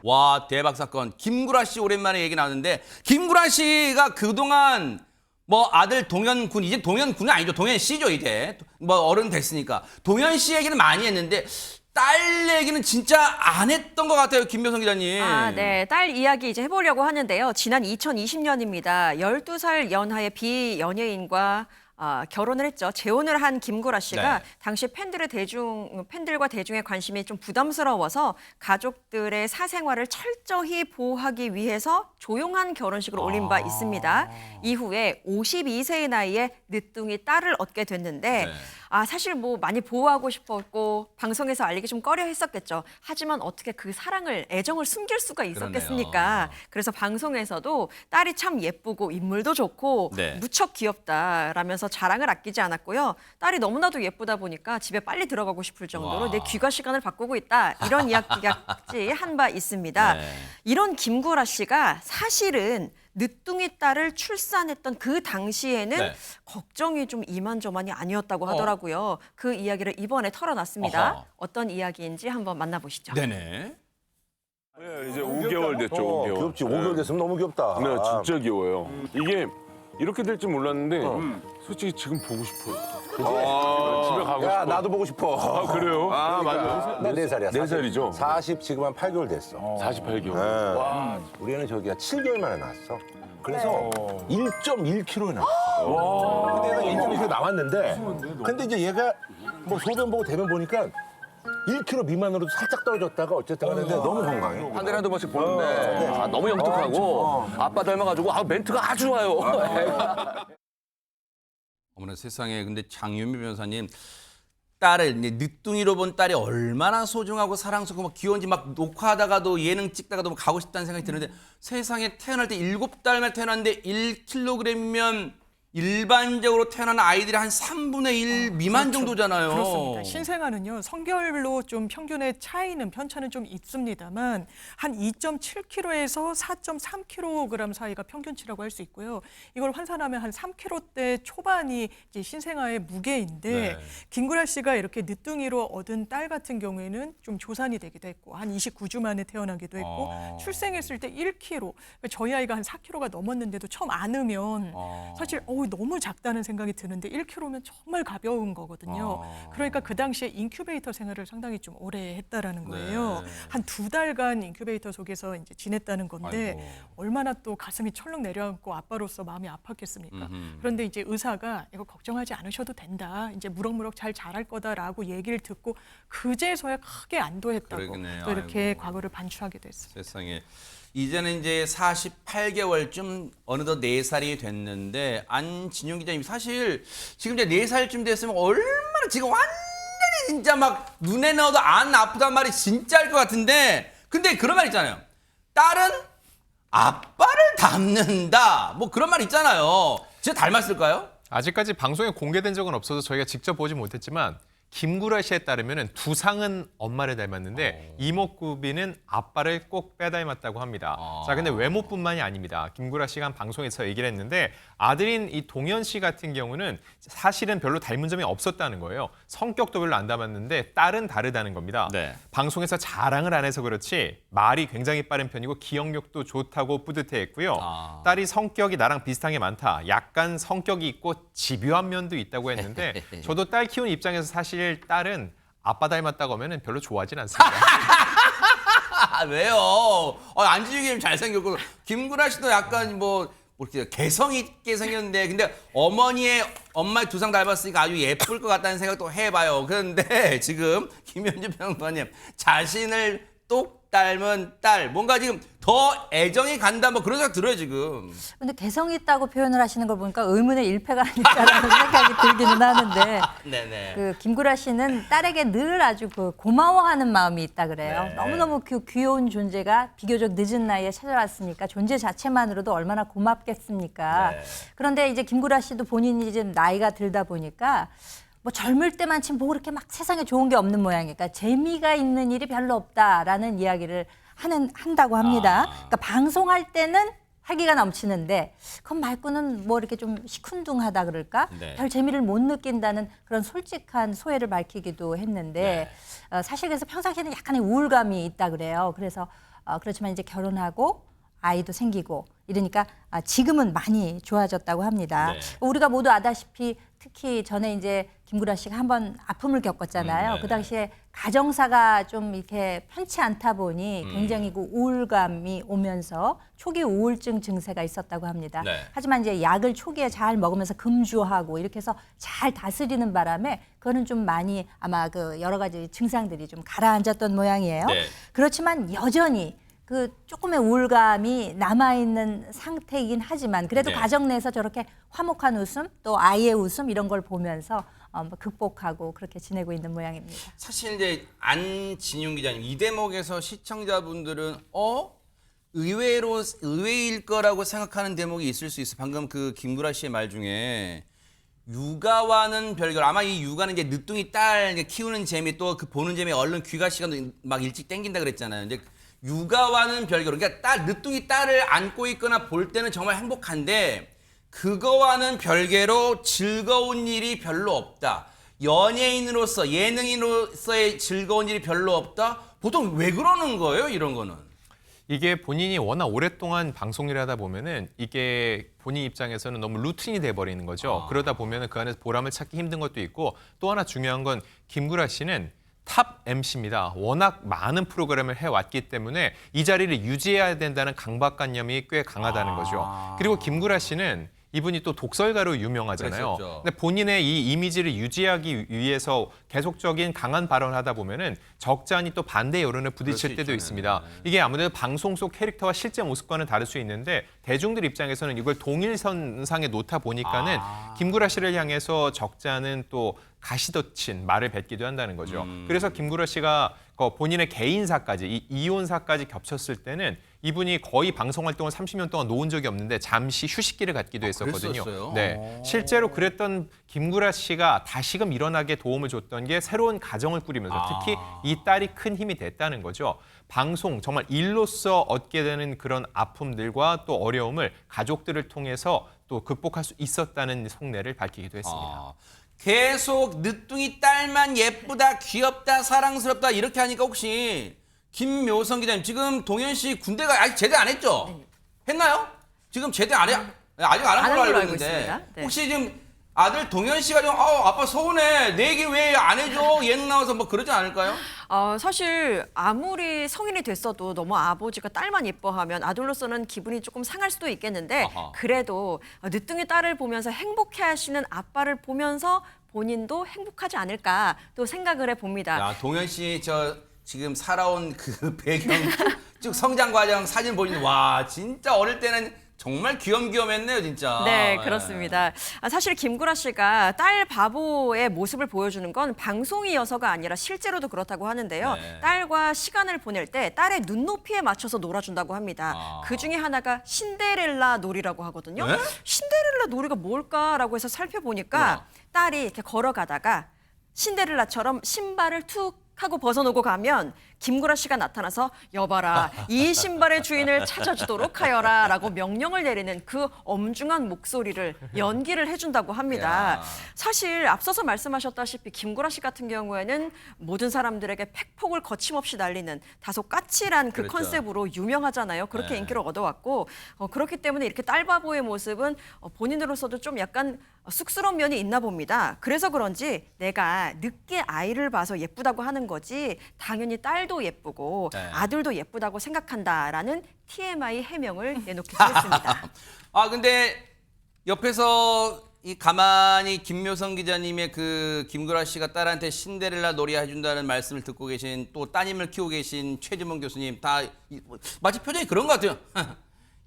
와, 대박 사건. 김구라 씨 오랜만에 얘기 나왔는데 김구라 씨가 그동안 뭐 아들 동현 군, 이제 동현 군은 아니죠. 동현 씨죠, 이제. 뭐 어른 됐으니까. 동현 씨 얘기는 많이 했는데 딸 얘기는 진짜 안 했던 것 같아요, 김묘성 기자님. 네. 딸 이야기 이제 해보려고 하는데요. 지난 2020년입니다. 12살 연하의 비연예인과 결혼을 했죠. 재혼을 한 김구라 씨가 네. 당시 팬들과 대중의 관심이 좀 부담스러워서 가족들의 사생활을 철저히 보호하기 위해서 조용한 결혼식을 올린 바 있습니다. 이후에 52세의 나이에 늦둥이 딸을 얻게 됐는데 네. 사실 뭐 많이 보호하고 싶었고 방송에서 알리기 좀 꺼려 했었겠죠. 하지만 어떻게 그 사랑을, 애정을 숨길 수가 있었겠습니까? 그러네요. 그래서 방송에서도 딸이 참 예쁘고 인물도 좋고 네. 무척 귀엽다라면서 자랑을 아끼지 않았고요. 딸이 너무나도 예쁘다 보니까 집에 빨리 들어가고 싶을 정도로 와. 내 귀가 시간을 바꾸고 있다. 이런 이야기까지 한 바 있습니다. 네. 이런 김구라 씨가 사실은 늦둥이 딸을 출산했던 그 당시에는 네. 걱정이 좀 이만저만이 아니었다고 하더라고요. 그 이야기를 이번에 털어놨습니다. 어허. 어떤 이야기인지 한번 만나보시죠. 네네. 네, 이제 5개월 됐죠, 5개월. 귀엽지. 5개월 됐으면 너무 귀엽다. 네, 진짜 귀여워요. 이게 이렇게 될 줄 몰랐는데 솔직히 지금 보고 싶어요. 집에 가고 야, 싶어. 나도 보고 싶어. 아, 그래요? 아, 맞아. 나 4살이야. 네 살이죠? 40 지금 한 8개월 됐어. 48개월. 우리는 저기가 7개월 만에 낳았어. 그래서 1.1kg에 낳았어. 근데 얘가 1.1kg 나왔는데, 근데 이제 얘가 뭐 소변 보고 대변 보니까 1kg 미만으로도 살짝 떨어졌다가 어쨌든 하는데 너무 건강해. 한 달에 한두 번씩 보는데 너무 영특하고 아빠 닮아가지고 멘트가 아주 좋아요. 어머나 세상에. 근데 장윤미 변호사님, 딸을 이제 늦둥이로 본 딸이 얼마나 소중하고 사랑스럽고 막 귀여운지 막 녹화하다가도 예능 찍다가도 막 가고 싶다는 생각이 드는데 세상에 태어날 때 7달 태어났는데 1kg이면 일반적으로 태어나는 아이들이 한 3분의 1 미만 정도잖아요. 그렇습니다. 신생아는요, 성별로 좀 평균의 차이는 편차는 좀 있습니다만 한 2.7kg에서 4.3kg 사이가 평균치라고 할 수 있고요. 이걸 환산하면 한 3kg대 초반이 이제 신생아의 무게인데 네. 김구라 씨가 이렇게 늦둥이로 얻은 딸 같은 경우에는 좀 조산이 되기도 했고 한 29주 만에 태어나기도 했고 출생했을 때 1kg, 그러니까 저희 아이가 한 4kg가 넘었는데도 처음 안으면 사실 너무 작다는 생각이 드는데 1kg면 정말 가벼운 거거든요. 그러니까 그 당시에 인큐베이터 생활을 상당히 좀 오래 했다라는 거예요. 네. 한 2달간 인큐베이터 속에서 이제 지냈다는 건데 아이고. 얼마나 또 가슴이 철렁 내려앉고 아빠로서 마음이 아팠겠습니까? 그런데 이제 의사가 이거 걱정하지 않으셔도 된다. 이제 무럭무럭 잘 자랄 거다라고 얘기를 듣고 그제서야 크게 안도했다고 그러겠네요. 또 이렇게 아이고. 과거를 반추하게 됐습니다. 세상에. 이제는 이제 48개월쯤 어느덧 4살이 됐는데 안진용 기자님, 사실 지금 이제 4살쯤 됐으면 얼마나 지금 완전히 진짜 막 눈에 넣어도 안 아프단 말이 진짜 할 것 같은데, 근데 그런 말 있잖아요. 딸은 아빠를 닮는다. 뭐 그런 말 있잖아요. 진짜 닮았을까요? 아직까지 방송에 공개된 적은 없어서 저희가 직접 보지 못했지만 김구라 씨에 따르면 두상은 엄마를 닮았는데 이목구비는 아빠를 꼭 빼닮았다고 합니다. 자, 근데 외모뿐만이 아닙니다. 김구라 씨가 한 방송에서 얘기를 했는데 아들인 이 동현 씨 같은 경우는 사실은 별로 닮은 점이 없었다는 거예요. 성격도 별로 안 닮았는데 딸은 다르다는 겁니다. 네. 방송에서 자랑을 안 해서 그렇지 말이 굉장히 빠른 편이고 기억력도 좋다고 뿌듯해했고요. 딸이 성격이 나랑 비슷한 게 많다. 약간 성격이 있고 집요한 면도 있다고 했는데 저도 딸 키우는 입장에서 사실 딸은 아빠 닮았다고 하면 별로 좋아하진 않습니다. 왜요? 안진용 기자님 잘생겼고 김구라 씨도 약간 뭐 이렇게 개성 있게 생겼는데, 근데 엄마의 두상 닮았으니까 아주 예쁠 것 같다는 생각도 해봐요. 그런데 지금 김현주 평론가님, 자신을 똑 닮은 딸, 뭔가 지금 더 애정이 간다, 뭐 그런 생각 들어요 지금. 근데 개성 있다고 표현을 하시는 걸 보니까 의문의 일패가 아닐까라는 생각이 들기는 하는데 네네. 그 김구라 씨는 딸에게 늘 아주 그 고마워하는 마음이 있다 그래요. 네. 너무너무 그 귀여운 존재가 비교적 늦은 나이에 찾아왔으니까 존재 자체만으로도 얼마나 고맙겠습니까. 네. 그런데 이제 김구라 씨도 본인이 이제 나이가 들다 보니까 뭐 젊을 때만치 뭐 그렇게 막 세상에 좋은 게 없는 모양이니까 재미가 있는 일이 별로 없다라는 이야기를 한다고 합니다. 그러니까 방송할 때는 활기가 넘치는데 그건 말고는 뭐 이렇게 좀 시큰둥하다 그럴까? 네. 별 재미를 못 느낀다는 그런 솔직한 소회를 밝히기도 했는데 사실 그래서 평상시에는 약간의 우울감이 있다 그래요. 그래서 그렇지만 이제 결혼하고 아이도 생기고 이러니까 지금은 많이 좋아졌다고 합니다. 네. 우리가 모두 아다시피 특히 전에 이제 김구라 씨가 한번 아픔을 겪었잖아요. 네네. 그 당시에 가정사가 좀 이렇게 편치 않다 보니 굉장히 그 우울감이 오면서 초기 우울증 증세가 있었다고 합니다. 네. 하지만 이제 약을 초기에 잘 먹으면서 금주하고 이렇게 해서 잘 다스리는 바람에 그거는 좀 많이 아마 그 여러 가지 증상들이 좀 가라앉았던 모양이에요. 네. 그렇지만 여전히 그 조금의 우울감이 남아있는 상태이긴 하지만 그래도 네. 가정 내에서 저렇게 화목한 웃음 또 아이의 웃음 이런 걸 보면서 극복하고 그렇게 지내고 있는 모양입니다. 사실 이제 안진용 기자님 이 대목에서 시청자분들은 의외일 거라고 생각하는 대목이 있을 수 있어. 방금 그 김구라 씨의 말 중에 육아와는 별개로 아마 이 육아는 이제 늦둥이 딸 키우는 재미 또 그 보는 재미 얼른 귀가 시간도 막 일찍 땡긴다 그랬잖아요. 근데 육아와는 별개로 그러니까 늦둥이 딸을 안고 있거나 볼 때는 정말 행복한데 그거와는 별개로 즐거운 일이 별로 없다. 연예인으로서 예능인으로서의 즐거운 일이 별로 없다. 보통 왜 그러는 거예요? 이런 거는. 이게 본인이 워낙 오랫동안 방송일을 하다 보면은 이게 본인 입장에서는 너무 루틴이 돼버리는 거죠. 그러다 보면은 그 안에서 보람을 찾기 힘든 것도 있고 또 하나 중요한 건 김구라 씨는 탑 MC입니다. 워낙 많은 프로그램을 해왔기 때문에 이 자리를 유지해야 된다는 강박관념이 꽤 강하다는 거죠. 그리고 김구라 씨는 이분이 또 독설가로 유명하잖아요. 그랬었죠. 근데 본인의 이 이미지를 유지하기 위해서 계속적인 강한 발언을 하다 보면은 적잖이 또 반대 여론에 부딪힐 때도 있잖아요. 있습니다. 이게 아무래도 방송 속 캐릭터와 실제 모습과는 다를 수 있는데 대중들 입장에서는 이걸 동일선상에 놓다 보니까는 김구라 씨를 향해서 적잖은 또 가시돋친 말을 뱉기도 한다는 거죠. 그래서 김구라 씨가 본인의 개인사까지 이혼사까지 겹쳤을 때는 이분이 거의 방송 활동을 30년 동안 놓은 적이 없는데 잠시 휴식기를 갖기도 했었거든요. 그랬었어요? 네, 실제로 그랬던 김구라 씨가 다시금 일어나게 도움을 줬던 게 새로운 가정을 꾸리면서 특히 이 딸이 큰 힘이 됐다는 거죠. 방송 정말 일로서 얻게 되는 그런 아픔들과 또 어려움을 가족들을 통해서 또 극복할 수 있었다는 속내를 밝히기도 했습니다. 계속 늦둥이 딸만 예쁘다, 귀엽다, 사랑스럽다 이렇게 하니까 혹시 김묘성 기자님 지금 동현 씨 군대가 아직 제대 안 했죠? 했나요? 지금 제대 안 해? 아직 안 한 걸로 알고 있는데 있습니다. 네. 혹시 지금 아들 동현 씨가 좀 아빠 서운해 내 얘기 왜 안 해줘 예능 나와서 뭐 그러지 않을까요? 사실 아무리 성인이 됐어도 너무 아버지가 딸만 예뻐하면 아들로서는 기분이 조금 상할 수도 있겠는데 아하. 그래도 늦둥이 딸을 보면서 행복해하시는 아빠를 보면서 본인도 행복하지 않을까 또 생각을 해봅니다. 야 동현 씨 저 지금 살아온 그 배경 쭉 성장 과정 사진 보니 와 진짜 어릴 때는 정말 귀염귀염했네요 진짜. 네, 그렇습니다. 사실 김구라 씨가 딸 바보의 모습을 보여주는 건 방송이어서가 아니라 실제로도 그렇다고 하는데요. 네. 딸과 시간을 보낼 때 딸의 눈높이에 맞춰서 놀아준다고 합니다. 그 중에 하나가 신데렐라 놀이라고 하거든요. 네? 신데렐라 놀이가 뭘까라고 해서 살펴보니까 딸이 이렇게 걸어가다가 신데렐라처럼 신발을 툭 하고 벗어놓고 가면 김구라 씨가 나타나서 여봐라 이 신발의 주인을 찾아주도록 하여라 라고 명령을 내리는 그 엄중한 목소리를 연기를 해준다고 합니다. 야. 사실 앞서서 말씀하셨다시피 김구라 씨 같은 경우에는 모든 사람들에게 팩폭을 거침없이 날리는 다소 까칠한 그 그렇죠. 컨셉으로 유명하잖아요. 그렇게 네. 인기를 얻어왔고 그렇기 때문에 이렇게 딸바보의 모습은 본인으로서도 좀 약간 쑥스러운 면이 있나 봅니다. 그래서 그런지 내가 늦게 아이를 봐서 예쁘다고 하는 거지 당연히 딸도 예쁘고 네. 아들도 예쁘다고 생각한다라는 TMI 해명을 내놓기도 했습니다. 근데 옆에서 이 가만히 김묘성 기자님의 그 김구라 씨가 딸한테 신데렐라 놀이 해준다는 말씀을 듣고 계신 또 따님을 키우고 계신 최지문 교수님 다 마치 표정이 그런 것 같아요.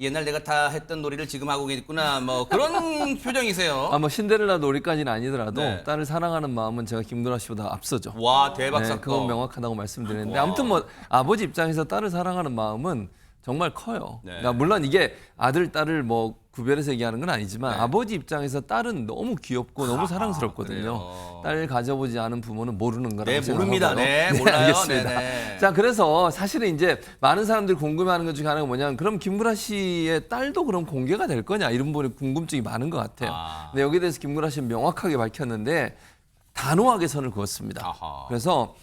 옛날 내가 다 했던 놀이를 지금 하고 있구나 뭐 그런 표정이세요. 뭐 신데렐라 놀이까지는 아니더라도 네. 딸을 사랑하는 마음은 제가 김구라 씨보다 앞서죠. 와 대박 네, 사건. 그건 명확하다고 말씀드리는데 아무튼 뭐 아버지 입장에서 딸을 사랑하는 마음은 정말 커요. 네. 그러니까 물론 이게 아들 딸을 뭐 구별해서 얘기하는 건 아니지만 네. 아버지 입장에서 딸은 너무 귀엽고 너무 사랑스럽거든요. 그래요. 딸 가져보지 않은 부모는 모르는 거라고 네, 모릅니다. 생각하고요. 네, 몰라요. 알겠습니다. 네네. 자, 그래서 사실은 이제 많은 사람들이 궁금해하는 것 중에 하나가 뭐냐면 그럼 김구라 씨의 딸도 그럼 공개가 될 거냐 이런 부분에 궁금증이 많은 것 같아요. 근데 여기에 대해서 김구라 씨는 명확하게 밝혔는데 단호하게 선을 그었습니다. 아하. 그래서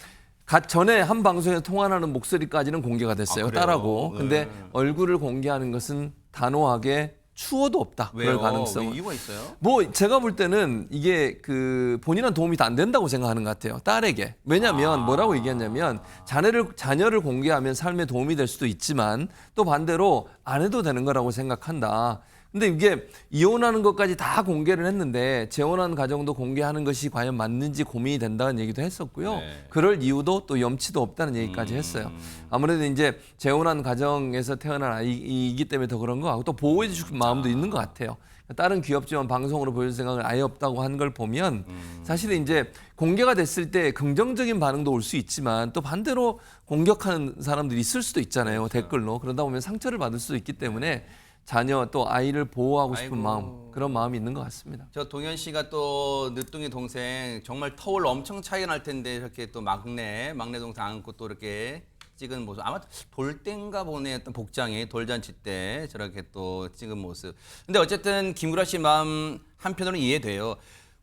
전에 한 방송에서 통화하는 목소리까지는 공개가 됐어요. 그래요? 딸하고. 근데 얼굴을 공개하는 것은 단호하게 추호도 없다. 왜요? 그럴 가능성은. 왜 이유가 있어요? 뭐 제가 볼 때는 이게 그 본인한 도움이 안 된다고 생각하는 것 같아요. 딸에게. 왜냐하면 뭐라고 얘기했냐면 자녀를 공개하면 삶에 도움이 될 수도 있지만 또 반대로 안 해도 되는 거라고 생각한다. 근데 이게 이혼하는 것까지 다 공개를 했는데 재혼한 가정도 공개하는 것이 과연 맞는지 고민이 된다는 얘기도 했었고요. 네. 그럴 이유도 또 염치도 없다는 얘기까지 했어요. 아무래도 이제 재혼한 가정에서 태어난 아이이기 때문에 더 그런 거 같고 또 보호해 주실 마음도 있는 것 같아요. 딸은 귀엽지만 방송으로 보여줄 생각은 아예 없다고 하는 걸 보면 사실은 이제 공개가 됐을 때 긍정적인 반응도 올 수 있지만 또 반대로 공격하는 사람들이 있을 수도 있잖아요. 댓글로. 그러다 보면 상처를 받을 수도 있기 때문에 자녀 또 아이를 보호하고 싶은 아이고. 마음 그런 마음이 있는 것 같습니다. 저 동현 씨가 또 늦둥이 동생 정말 터울 엄청 차이가 날 텐데 이렇게 또 막내 동생 안고 또 이렇게 찍은 모습 아마 돌 때인가 보네 했던 복장이 돌잔치 때 저렇게 또 찍은 모습. 근데 어쨌든 김구라 씨 마음 한편으로는 이해돼요.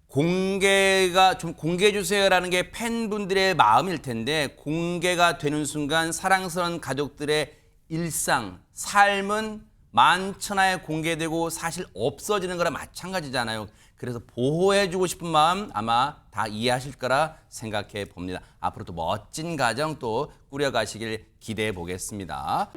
공개가 좀 공개해 주세요라는 게 팬분들의 마음일 텐데 공개가 되는 순간 사랑스러운 가족들의 일상, 삶은 만천하에 공개되고 사실 없어지는 거랑 마찬가지잖아요. 그래서 보호해주고 싶은 마음 아마 다 이해하실 거라 생각해 봅니다. 앞으로도 멋진 가정 또 꾸려가시길 기대해 보겠습니다.